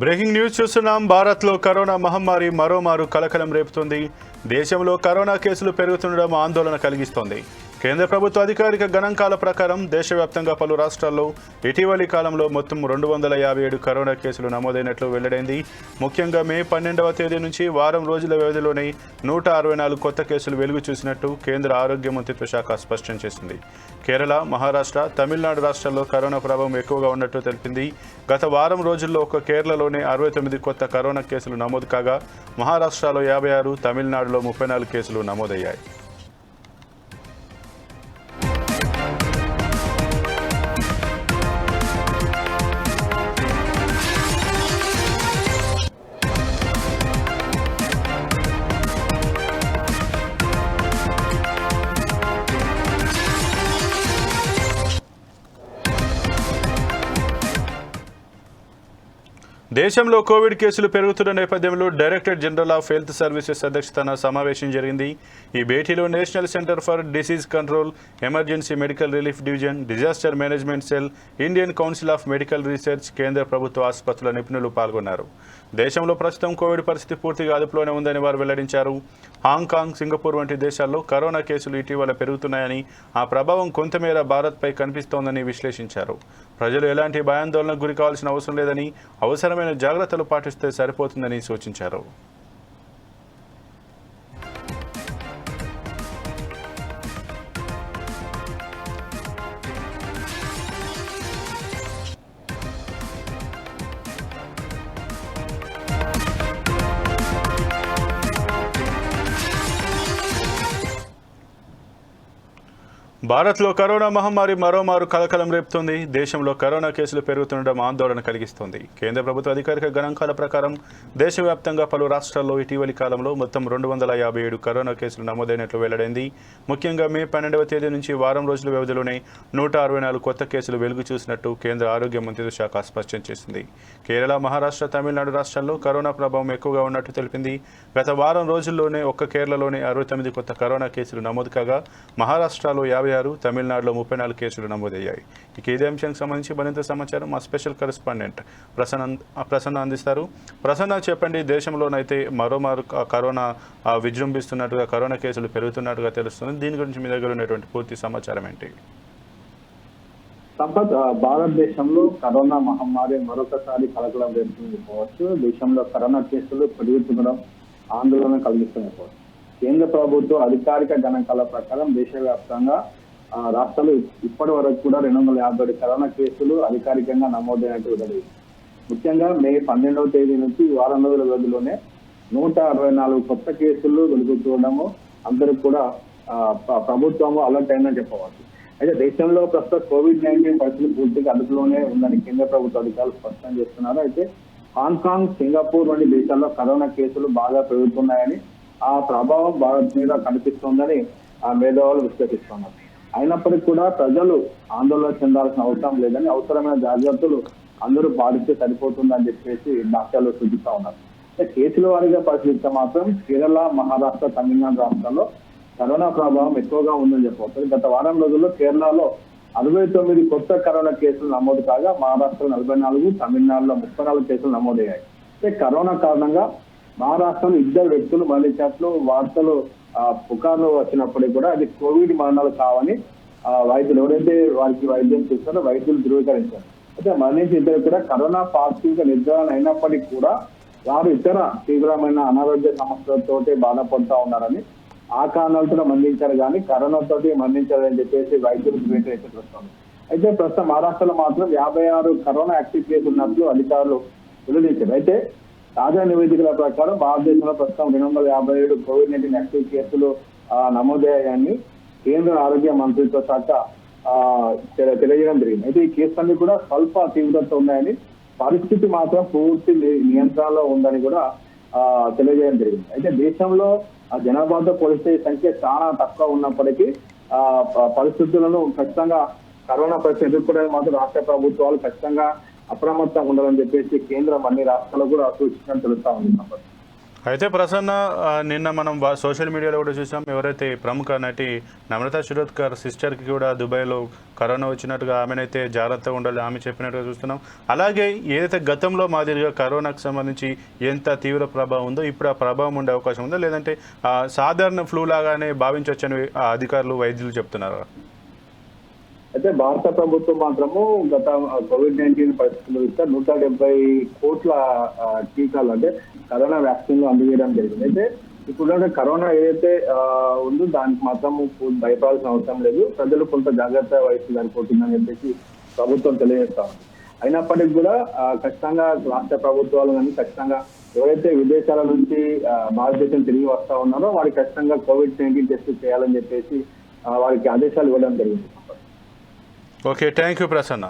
Breaking news చూస్తున్నాం. భారత్లో corona మహమ్మారి మరోమారు కలకలం రేపుతుంది. దేశంలో కరోనా కేసులు పెరుగుతుండడం ఆందోళన కలిగిస్తోంది. కేంద్ర ప్రభుత్వ అధికారిక గణాంకాల ప్రకారం దేశవ్యాప్తంగా పలు రాష్ట్రాల్లో ఇటీవలి కాలంలో మొత్తం 257 కరోనా కేసులు నమోదైనట్లు వెల్లడైంది. ముఖ్యంగా మే 12వ తేదీ నుంచి వారం రోజుల వ్యవధిలోనే 164 కొత్త కేసులు వెలుగు చూసినట్టు కేంద్ర ఆరోగ్య మంత్రిత్వ శాఖ స్పష్టం చేసింది. కేరళ, మహారాష్ట్ర, తమిళనాడు రాష్ట్రాల్లో కరోనా ప్రభావం ఎక్కువగా ఉన్నట్టు తెలిపింది. గత వారం రోజుల్లో ఒక్క కేరళలోనే 69 కొత్త కరోనా కేసులు నమోదు కాగా మహారాష్ట్రలో 56, తమిళనాడులో 34 కేసులు నమోదయ్యాయి. దేశంలో కోవిడ్ కేసులు పెరుగుతున్న నేపథ్యంలో director general of health services అధ్యక్షతన సమావేశం జరిగింది. ఈ భేటీలో national centre for disease control, emergency medical relief division, disaster management cell, Indian council of medical research, కేంద్ర ప్రభుత్వ ఆసుపత్రుల నిపుణులు పాల్గొన్నారు. దేశంలో ప్రస్తుతం కోవిడ్ పరిస్థితి పూర్తిగా అదుపులోనే ఉందని వారు వెల్లడించారు. హాంకాంగ్, సింగపూర్ వంటి దేశాల్లో కరోనా కేసులు ఇటీవల పెరుగుతున్నాయని, ఆ ప్రభావం కొంతమేర భారత్పై కనిపిస్తోందని విశ్లేషించారు. ప్రజలు ఎలాంటి భయాందోళనకు గురి కావాల్సిన అవసరం లేదని, అవసరమైన జాగ్రత్తలు పాటిస్తే సరిపోతుందని సూచించారు. భారత్లో కరోనా మహమ్మారి మరోమారు కలకలం రేపుతోంది. దేశంలో కరోనా కేసులు పెరుగుతుండడం ఆందోళన కలిగిస్తోంది. కేంద్ర ప్రభుత్వ అధికారిక గణాంకాల ప్రకారం దేశవ్యాప్తంగా పలు రాష్ట్రాల్లో ఇటీవలి కాలంలో మొత్తం 257 కరోనా కేసులు నమోదైనట్లు వెల్లడైంది. ముఖ్యంగా మే 12వ తేదీ నుంచి వారం రోజుల వ్యవధిలోనే 164 కొత్త కేసులు వెలుగు చూసినట్టు కేంద్ర ఆరోగ్య మంత్రిత్వ శాఖ స్పష్టం చేసింది. కేరళ, మహారాష్ట్ర, తమిళనాడు రాష్ట్రాల్లో కరోనా ప్రభావం ఎక్కువగా ఉన్నట్టు తెలిపింది. గత వారం రోజుల్లోనే ఒక్క కేరళలోనే 69 కొత్త కరోనా కేసులు నమోదు కాగా మహారాష్ట్రలో 56, తమిళనాడులో 34 కేసులు నమోదయ్యాయి. ఇక ఇదే అంశానికి సంబంధించి మరింత సమాచారం మా స్పెషల్ కరెస్పాండెంట్ ప్రసన్న అందిస్తారు. ప్రసన్న, చెప్పండి, దేశంలోనైతే మరోమారు కరోనా విజృంభిస్తున్నట్టుగా, కరోనా కేసులు పెరుగుతున్నట్టుగా తెలుస్తుంది. దీని గురించి మీ దగ్గర ఉన్నటువంటి పూర్తి సమాచారం ఏంటి? సంపత్, భారతదేశంలో కరోనా మహమ్మారి మరొకసారి కలకలం రేపుతుంది పోవచ్చు. దేశంలో కరోనా కేసులు పెరుగుతుండడం ఆందోళన కలిగిస్తున్న కేంద్ర ప్రభుత్వ అధికారిక గణాంకాల ప్రకారం దేశవ్యాప్తంగా రాష్ట్రాలు ఇప్పటి వరకు కూడా 257 కరోనా కేసులు అధికారికంగా నమోదైనట్టు వెల్లడింది. ముఖ్యంగా మే 12వ తేదీ నుంచి వారం రోజుల వ్యవధిలోనే 164 కొత్త కేసులు వెలుగు చూడడము అందరికి కూడా ప్రభుత్వము అలర్ట్ అయిందని చెప్పవచ్చు. అయితే దేశంలో ప్రస్తుతం COVID-19 పరిస్థితి పూర్తిగా అదుపులోనే ఉందని కేంద్ర ప్రభుత్వ అధికారులు స్పష్టం చేస్తున్నారు. అయితే హాంకాంగ్, సింగపూర్ వంటి దేశాల్లో కరోనా కేసులు బాగా పెరుగుతున్నాయని, ఆ ప్రభావం భారత్ మీద కనిపిస్తోందని ఆ మేధావులు విశ్లేషిస్తున్నారు. అయినప్పటికీ కూడా ప్రజలు ఆందోళన చెందాల్సిన అవసరం లేదని, అవసరమైన జాగ్రత్తలు అందరూ పాటిస్తే సరిపోతుందని చెప్పేసి డాక్టర్లు సూచిస్తా ఉన్నారు. కేసుల వారీగా పరిశీలిస్తే మాత్రం కేరళ, మహారాష్ట్ర, తమిళనాడు రాష్ట్రాల్లో కరోనా ప్రభావం ఎక్కువగా ఉందని చెప్పవచ్చు. గత వారం రోజుల్లో కేరళలో 69 కొత్త కరోనా కేసులు నమోదు కాగా మహారాష్ట్రలో 44, తమిళనాడులో 34 కేసులు నమోదయ్యాయి. కరోనా కారణంగా మహారాష్ట్రలో 2 వ్యక్తులు మరణించినట్లు వార్తలు పుకార్లు వచ్చినప్పటికీ కూడా అది కోవిడ్ మరణాలు కావని వైద్యులు ఎవరైతే వారికి వైద్యం చేస్తారో వైద్యులు ధృవీకరించారు. అయితే మరణించిన 2 కూడా కరోనా పాజిటివ్ గా నిర్ధారణ అయినప్పటికీ కూడా వారు ఇతర తీవ్రమైన అనారోగ్య సమస్యలతో బాధపడుతూ ఉన్నారని, ఆ కారణాలతో మరణించారు కానీ కరోనాతోటి మరణించారని చెప్పేసి వైద్యులు ధృవీకరించారు. అయితే ప్రస్తుతం మహారాష్ట్రలో మాత్రం 56 కరోనా యాక్టివ్ కేసులు ఉన్నట్లు అధికారులు వెల్లడించారు. అయితే తాజా నివేదికల ప్రకారం భారతదేశంలో ప్రస్తుతం 257 COVID-19 యాక్టివ్ కేసులు నమోదయ్యాయని కేంద్ర ఆరోగ్య మంత్రిత్వ శాఖ తెలియజేయడం జరిగింది. అయితే ఈ కేసులన్నీ కూడా స్వల్ప తీవ్రత ఉన్నాయని, పరిస్థితి మాత్రం పూర్తి నియంత్రణలో ఉందని కూడా తెలియజేయడం జరిగింది. అయితే దేశంలో జనాభాతో పోలిస్తే సంఖ్య చాలా తక్కువ ఉన్నప్పటికీ పరిస్థితులను ఖచ్చితంగా కరోనా పరిస్థితి ఎదుర్కోవడానికి మాత్రం రాష్ట్ర ప్రభుత్వాలు ఖచ్చితంగా అప్రమత్తంగా ఉండాలని చెప్పేసి కేంద్రం అన్ని రాష్ట్రాలకు కూడా సూచించడం తెలుస్తా ఉంది. అయితే ప్రసన్న నిన్న మనం సోషల్ మీడియాలో కూడా చూసాం, ఎవరైతే ప్రముఖ నటి నమ్రతా శిరోద్కర్ సిస్టర్కి కూడా దుబాయ్లో కరోనా వచ్చినట్టుగా ఆమెనైతే జాగ్రత్తగా ఉండాలి ఆమె చెప్పినట్టుగా చూస్తున్నాం. అలాగే ఏదైతే గతంలో మాదిరిగా కరోనాకు సంబంధించి ఎంత తీవ్ర ప్రభావం ఉందో ఇప్పుడు ఆ ప్రభావం ఉండే అవకాశం ఉందో, లేదంటే సాధారణ ఫ్లూ లాగానే భావించవచ్చని అధికారులు వైద్యులు చెప్తున్నారు. అయితే భారత ప్రభుత్వం మాత్రము గత COVID-19 పరిస్థితుల రీత్యా 170 కోట్ల టీకాలు అంటే కరోనా వ్యాక్సిన్లు అందజేయడం జరిగింది. అయితే ఇప్పుడు కరోనా ఏదైతే ఉందో దానికి మాత్రం భయపడాల్సిన అవసరం లేదు, ప్రజలు కొంత జాగ్రత్త వహిస్తే సరిపోతుందని చెప్పేసి ప్రభుత్వం తెలియజేస్తా ఉంది. అయినప్పటికీ కూడా ఖచ్చితంగా రాష్ట్ర ప్రభుత్వాలు కానీ ఖచ్చితంగా ఎవరైతే విదేశాల నుంచి భారతదేశం తిరిగి వస్తా ఉన్నారో వారికి ఖచ్చితంగా COVID-19 టెస్ట్ చేయాలని చెప్పేసి వారికి ఆదేశాలు ఇవ్వడం జరిగింది. Okay, thank you Prasanna.